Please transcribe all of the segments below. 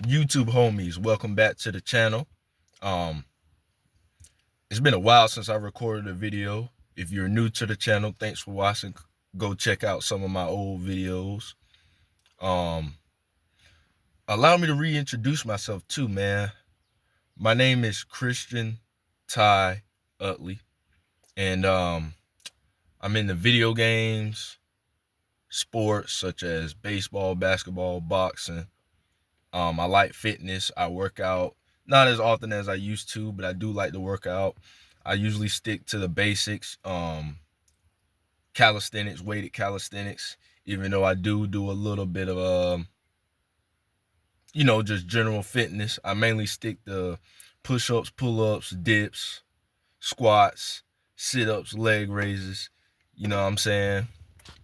YouTube homies, welcome back to the channel. Um, it's been a while since I recorded a video. If you're new to the channel, thanks for watching. Go check out some of my old videos. Um, Allow me to reintroduce myself too, man. My name is Christian Ty Utley, and I'm in the video games, sports such as baseball, basketball, boxing. I like fitness. I work out not as often as I used to, but I do like to work out. I usually stick to the basics, calisthenics, weighted calisthenics, even though I do a little bit of, just general fitness. I mainly stick to push-ups, pull-ups, dips, squats, sit-ups, leg raises. You know what I'm saying?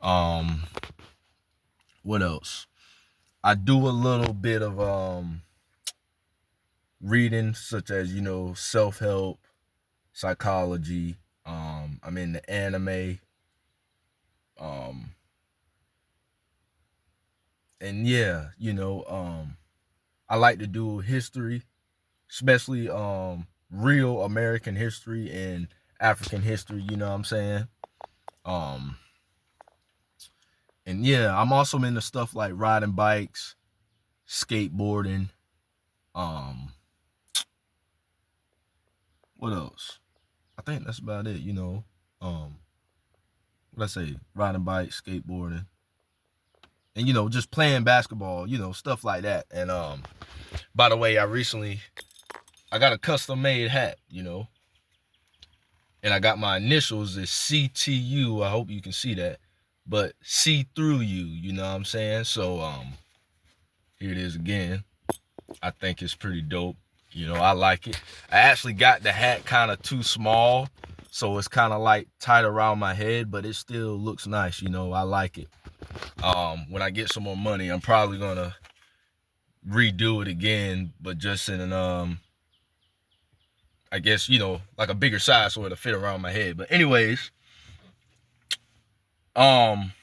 Um, what else? I do a little bit of reading, such as self-help, psychology. I'm in the anime, um, and yeah, I like to do history, especially real American history and African history. You know what I'm saying? Um, and yeah, I'm also into stuff like riding bikes, skateboarding. Um, what else? I think that's about it. Um, what I say, riding bikes, skateboarding, and just playing basketball, stuff like that. And by the way, I got a custom made hat, and I got my initials as CTU. I hope you can see that, but see through you, you know what I'm saying? So here it is again. I think it's pretty dope. I like it. I actually got the hat kind of too small, so it's kind of like tight around my head, but it still looks nice. I like it. When I get some more money, I'm probably gonna redo it again, but just in an I guess like a bigger size so it'll fit around my head. But anyways, um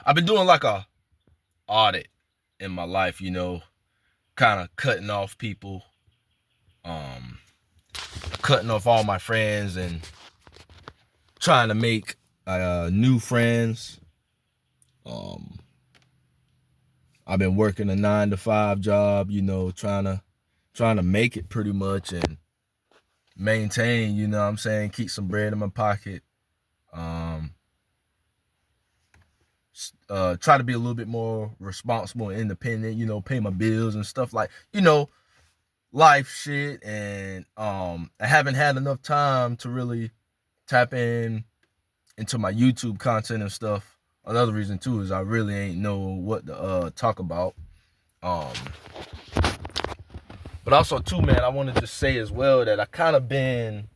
I've been doing like a audit in my life, kind of cutting off people, um cutting off all my friends and trying to make new friends. um I've been working a 9 to 5 job, trying to make it pretty much and maintain, what I'm saying, keep some bread in my pocket. Um, Try to be a little bit more responsible and independent, pay my bills and stuff like, life shit. And I haven't had enough time to really tap into my YouTube content and stuff. Another reason too is I really ain't know what to talk about. Um, but also too, man, I wanted to say as well that I kind of been,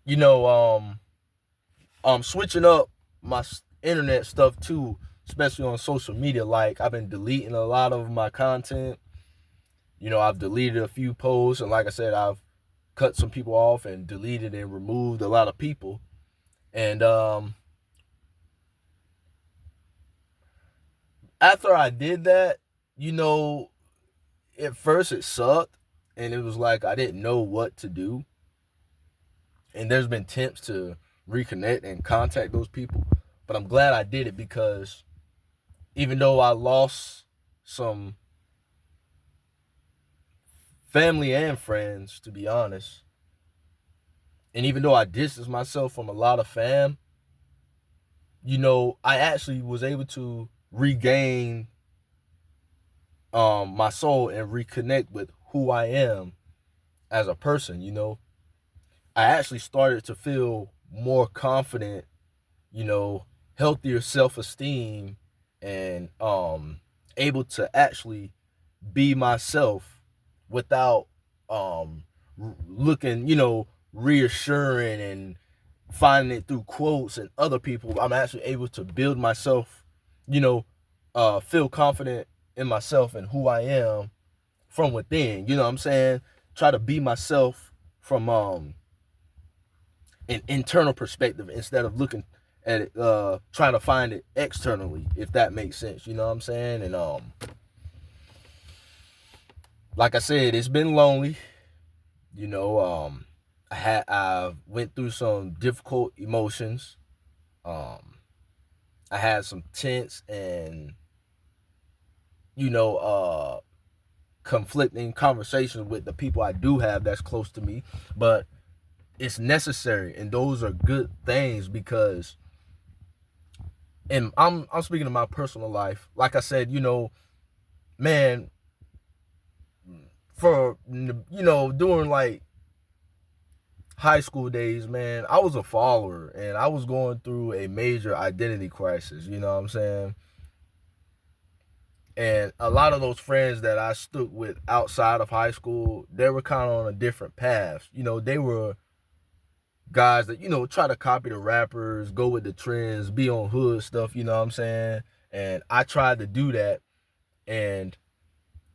you know, switching up my internet stuff too, especially on social media. Like, I've been deleting a lot of my content. I've deleted a few posts, and like I said, I've cut some people off and deleted and removed a lot of people. And after I did that, at first it sucked, and it was like I didn't know what to do. And there's been attempts to reconnect and contact those people, but I'm glad I did it, because even though I lost some family and friends, to be honest, and even though I distanced myself from a lot of fam, I actually was able to regain my soul and reconnect with who I am as a person. I actually started to feel more confident, healthier self-esteem, and able to actually be myself without looking, reassuring and finding it through quotes and other people. I'm actually able to build myself, feel confident in myself and who I am from within. You know what I'm saying? Try to be myself from an internal perspective instead of looking at it, trying to find it externally, if that makes sense. You know what I'm saying? And like I said, it's been lonely. You know, I went through some difficult emotions. I had some tense and, you know, conflicting conversations with the people I do have that's close to me, but it's necessary, and those are good things because, and I'm speaking of my personal life. Like I said, you know, man, for, you know, during like high school days, man, I was a follower and I was going through a major identity crisis, you know what I'm saying? And a lot of those friends that I stuck with outside of high school, they were kind of on a different path. You know, they were guys that, you know, try to copy the rappers, go with the trends, be on hood stuff, you know what I'm saying? And I tried to do that. And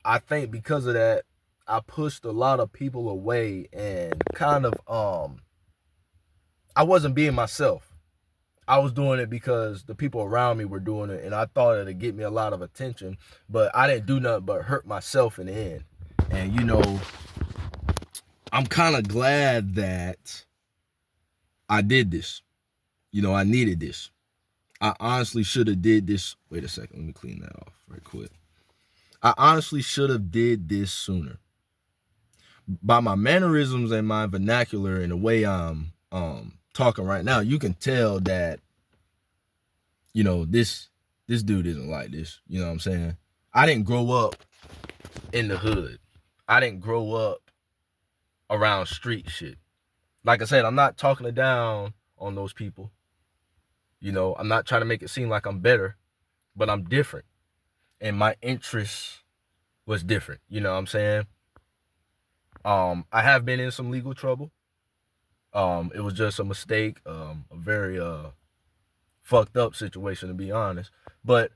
I think because of that, I pushed a lot of people away and kind of, I wasn't being myself. I was doing it because the people around me were doing it, and I thought it'd get me a lot of attention, but I didn't do nothing but hurt myself in the end. And, you know, I'm kind of glad that I did this. You know, I needed this. I honestly should have did this. Wait a second, let me clean that off right quick. I honestly should have did this sooner. By my mannerisms and my vernacular and the way I'm talking right now, you can tell that, you know, this dude isn't like this. You know what I'm saying? I didn't grow up in the hood. I didn't grow up around street shit. Like I said, I'm not talking it down on those people. You know, I'm not trying to make it seem like I'm better, but I'm different. And my interest was different. You know what I'm saying? I have been in some legal trouble. It was just a mistake, a very fucked up situation, to be honest. But,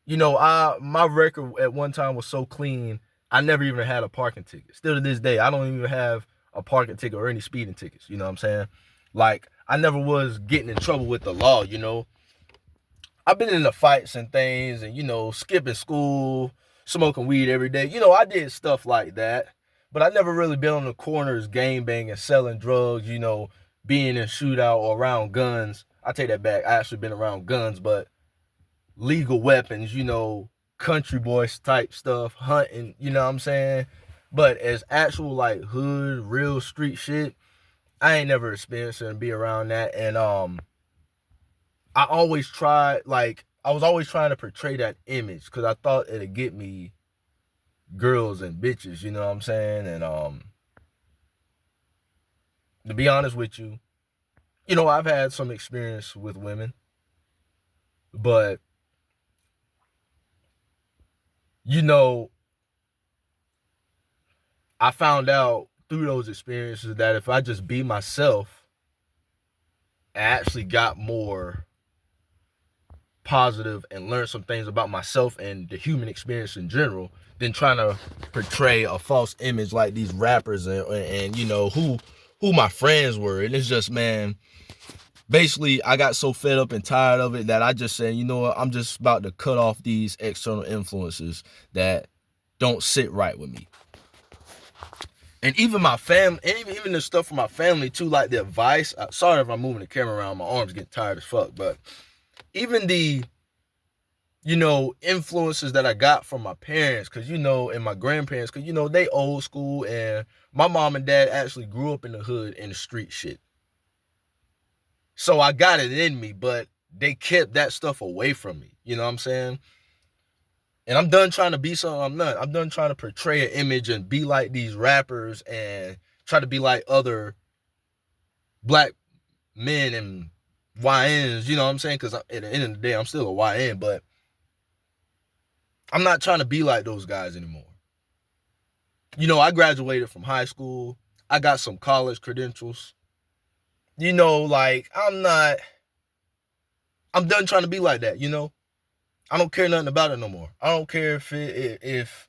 you know, my record at one time was so clean, I never even had a parking ticket. Still to this day, I don't even have a parking ticket or any speeding tickets. You know what I'm saying? Like, I never was getting in trouble with the law, you know. I've been in the fights and things and, you know, skipping school, smoking weed every day. You know, I did stuff like that. But I never really been on the corners gang banging, selling drugs, you know, being in shootout or around guns. I take that back. I actually been around guns, but legal weapons, you know, country boys type stuff, hunting, you know what I'm saying? But as actual like hood, real street shit, I ain't never experienced it and be around that. And I always tried, like, I was always trying to portray that image because I thought it'd get me girls and bitches, you know what I'm saying? And to be honest with you, you know, I've had some experience with women, but, you know, I found out through those experiences that if I just be myself, I actually got more positive and learned some things about myself and the human experience in general than trying to portray a false image like these rappers and you know, who my friends were. And it's just, man, basically I got so fed up and tired of it that I just said, you know what, I'm just about to cut off these external influences that don't sit right with me. And even my family, even the stuff from my family too, like the advice. Sorry if I'm moving the camera around, my arms getting tired as fuck, but even the, you know, influences that I got from my parents, because, you know, and my grandparents, because, you know, they old school, and my mom and dad actually grew up in the hood in the street shit. So I got it in me, but they kept that stuff away from me. You know what I'm saying? And I'm done trying to be something I'm not. I'm done trying to portray an image and be like these rappers and try to be like other black men and YNs, you know what I'm saying? Because at the end of the day, I'm still a YN, but I'm not trying to be like those guys anymore. You know, I graduated from high school. I got some college credentials. You know, like, I'm done trying to be like that, you know? I don't care nothing about it no more. I don't care if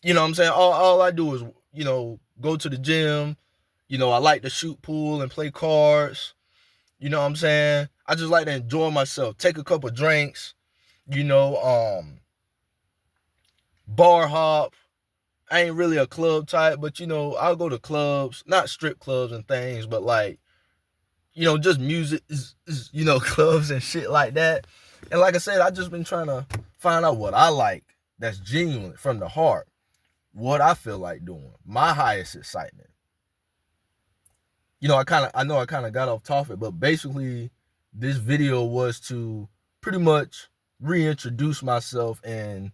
you know what I'm saying? All I do is, you know, go to the gym. You know, I like to shoot pool and play cards. You know what I'm saying? I just like to enjoy myself, take a couple drinks, bar hop. I ain't really a club type, but I'll go to clubs, not strip clubs and things, but like, just music is clubs and shit like that. And like I said, I just been trying to find out what I like that's genuine from the heart, what I feel like doing, my highest excitement. I know I kind of got off topic, but basically this video was to pretty much reintroduce myself and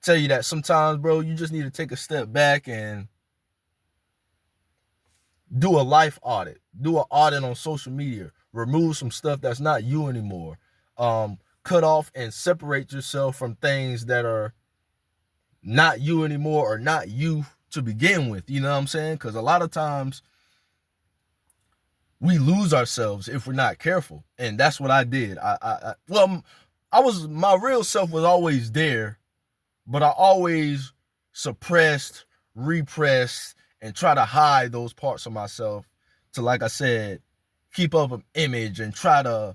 tell you that sometimes, bro, you just need to take a step back and do a life audit, do an audit on social media, remove some stuff that's not you anymore, cut off and separate yourself from things that are not you anymore or not you to begin with. You know what I'm saying? Because a lot of times we lose ourselves if we're not careful, and that's what I did. My real self was always there, but I always suppressed, repressed, and try to hide those parts of myself to, like I said, keep up an image and try to,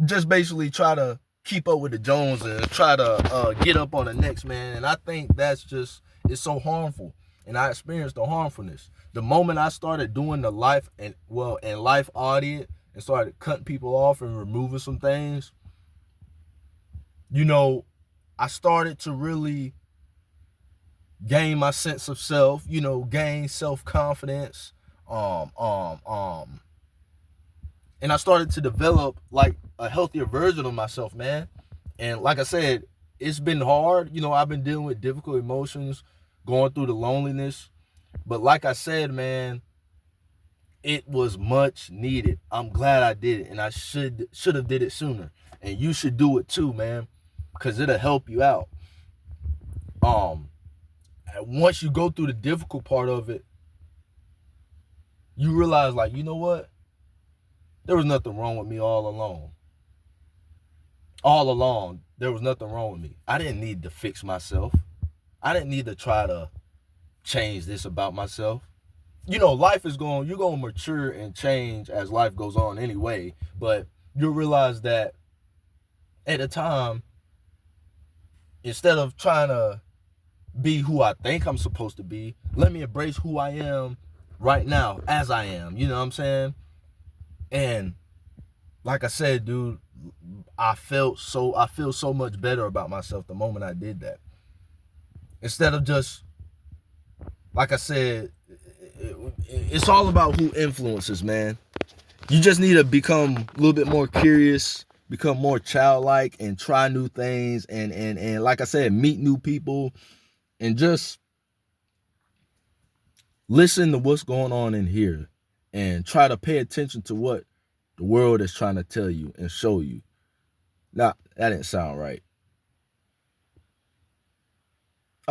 just basically try to keep up with the Joneses and try to get up on the next man. And I think that's just, it's so harmful. And I experienced the harmfulness. The moment I started doing the life audit and started cutting people off and removing some things, I started to really gain my sense of self, gain self-confidence, and I started to develop like a healthier version of myself, man. And like I said, it's been hard. I've been dealing with difficult emotions, going through the loneliness. But like I said, man, it was much needed. I'm glad I did it, and I should have did it sooner. And you should do it too, man, because it'll help you out. Once you go through the difficult part of it, you realize, like, you know what? There was nothing wrong with me all along. All along, there was nothing wrong with me. I didn't need to fix myself. I didn't need to try to change this about myself. Life is you're going to mature and change as life goes on anyway. But you'll realize that at the time, instead of trying to be who I think I'm supposed to be, let me embrace who I am right now as I am. You know what I'm saying? And like I said, dude, I feel so much better about myself the moment I did that. Instead of just, like I said, it's all about who influences, man. You just need to become a little bit more curious, become more childlike, and try new things, and like I said, meet new people, and just listen to what's going on in here, and try to pay attention to what the world is trying to tell you and show you. Now, that didn't sound right.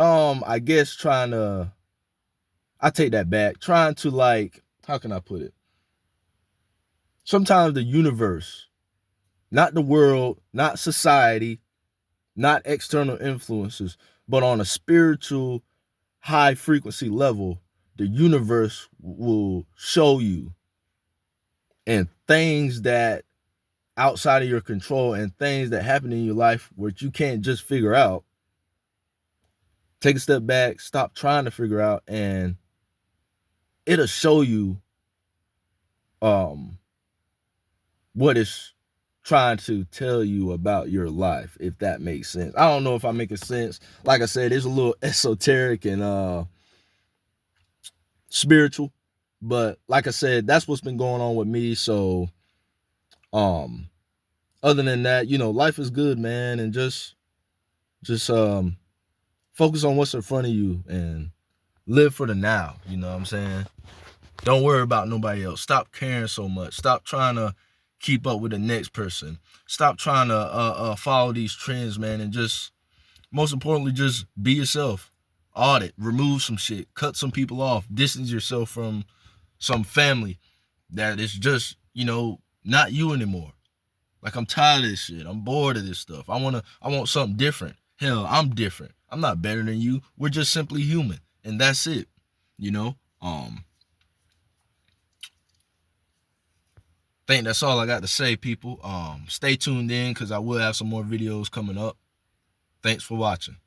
I guess I take that back. Trying to, like, how can I put it? Sometimes the universe, not the world, not society, not external influences, but on a spiritual, high frequency level, the universe will show you, and things that outside of your control and things that happen in your life which you can't just figure out. Take a step back, stop trying to figure out, and it'll show you what it's trying to tell you about your life, if that makes sense. I don't know if I'm making sense. Like I said, it's a little esoteric and spiritual, but like I said, that's what's been going on with me. So other than that, life is good, man, and just focus on what's in front of you and live for the now. You know what I'm saying? Don't worry about nobody else. Stop caring so much. Stop trying to keep up with the next person. Stop trying to follow these trends, man, and just, most importantly, just be yourself. Audit, remove some shit, cut some people off, distance yourself from some family that is just, not you anymore. Like, I'm tired of this shit. I'm bored of this stuff. I want something different. Hell, I'm different. I'm not better than you. We're just simply human, and that's it. Think that's all I got to say, people. Stay tuned in because I will have some more videos coming up. Thanks for watching.